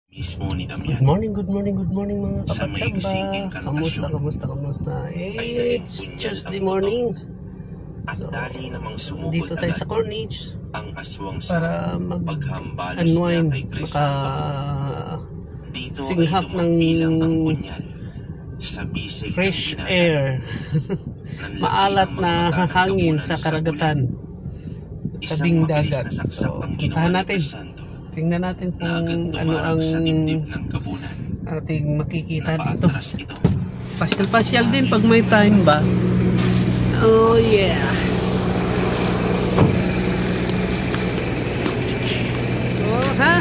Mismo ni Damian. Good morning mga Sa may gisinging kapatsamba. kantasyon Kamusta? ay It's naging Tuesday bunyag ang morning. At dali namang sumugod Dito tayo sa agad Corniche ang aswang sa para paghambalos niya mag-unwind, kay Crisanto. Dito ay singhap ng dumapilang ang punyal sa bisig fresh ng binata. air. Ng Maalat labi ng mga na mata ng hangin gabunan sa karagatan, Isang tabing mabilis dagat. na saksak So, ang puntahan ginawa ni natin. Crisanto Tingnan natin na agad kung ano tumarang ang sa dibdib ng gabunan. ating makikita dito. Napaatras ito. Pasyal din pag may time ba. Oh yeah. Oh ha.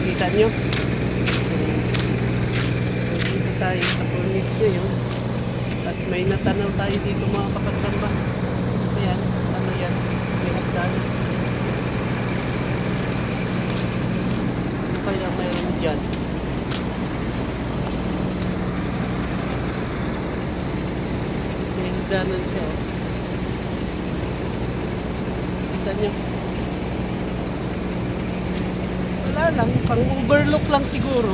Kita nyo. Dito tayo sa Corniche ngayon. At may natanaw tayo dito mga kapatsamba. Ayan. Ano yan? May hagdan. Ano kaya mayroon dyan? May hagdanan siya. Oh. Kita nyo. Wala lang. Pang overlook lang siguro.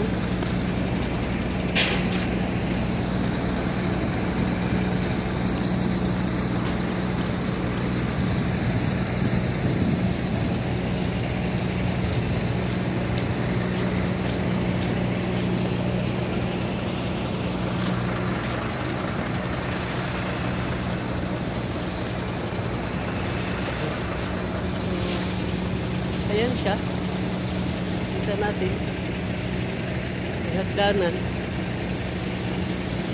Ayan siya. Kita natin. May hagdanan.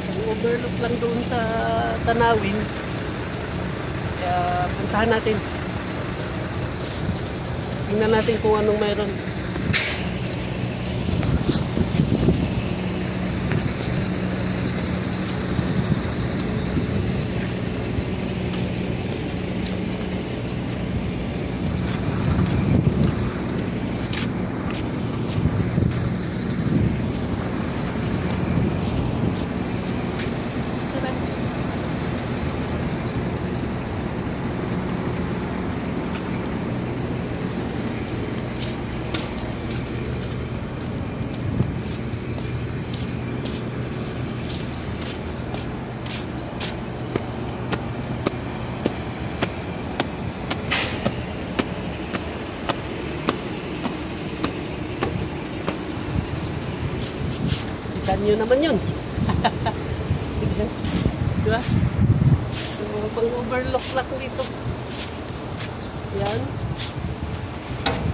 Ang overlook lang doon sa tanawin. Kaya puntahan natin. Tingnan natin kung anong mayroon. Nyo naman yun. Diba? So, pang overlook lang dito. Yan.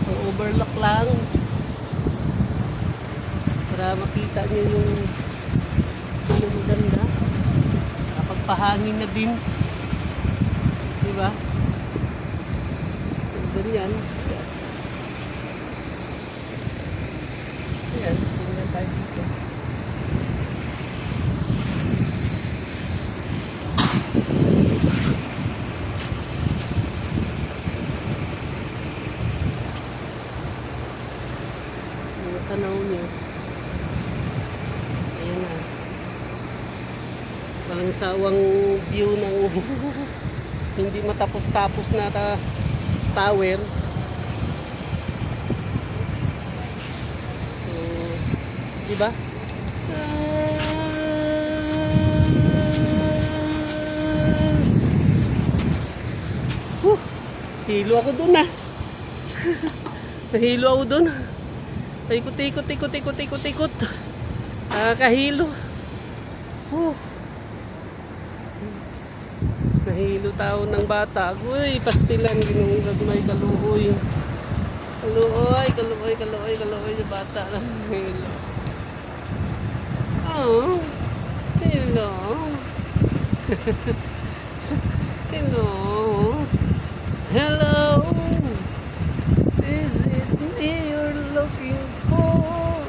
Pang overlook lang. Para makita nyo yung maganda. Kapagpahangin na din. Diba? So, ganyan. Yan. Yan. Tingnan tayo dito. Tanaw niyo. Ayan na. Walang sawang view ng hindi matapos-tapos na tower. So, di ba? Hilo ako dun ah. Nahilo ako dun. Ikot. Kahilo. Nahilo tao ng bata. Uy, pastilan. Ginong gagmay kaluoy. Kaluoy sa bata. Hilo. Oh. Hilo. Hello. Hello. Is it me you're looking for?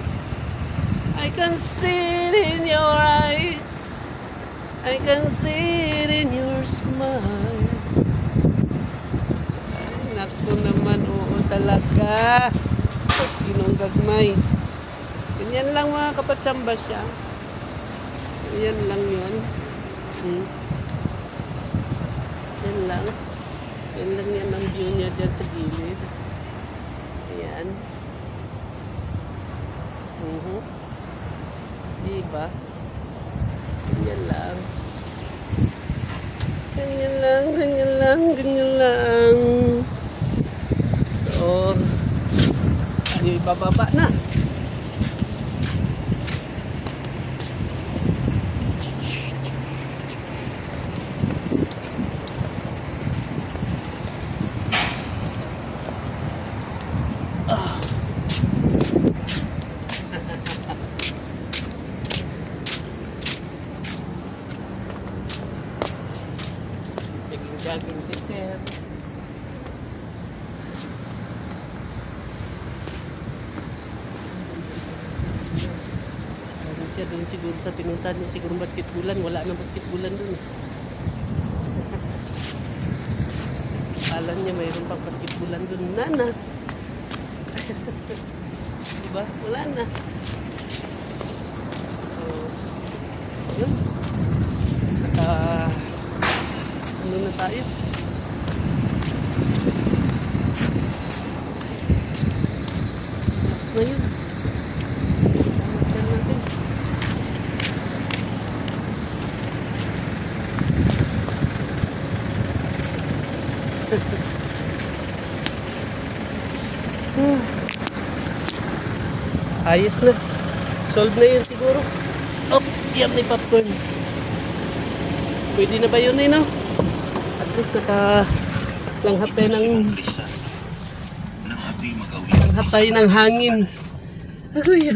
I can see it in your eyes. I can see it in your smile. Ay, naku naman, oo talaga. Ginong gagmay. Ganyan lang mga kapatsamba siya. Yan lang yun. Yan lang. Yan lang yan ang view niya dyan sa gilid. Ayan. Diba? Ganyan lang. Ganyan lang, ganyan lang, ganyan lang. So, tayo ibababa na. Jogging si Sir. Siya doon siguro sa pinuntahan niya, siguro basketbulan. Wala nang basketbulan doon. Alam niya mayroon pang basketbulan doon. Nana. Diba? Wala na. So, yun. Ano na tayo? Ngayon. Natin. Ayos na. Solve na yun siguro. Oh, yan may popcorn. Pwede na ba yun eh, no? At least nakalanghap tayo ng langhatay ng hangin. Agoy,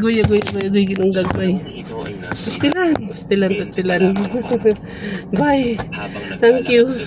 ginong gagawin. Pastilan. Bye. Thank you.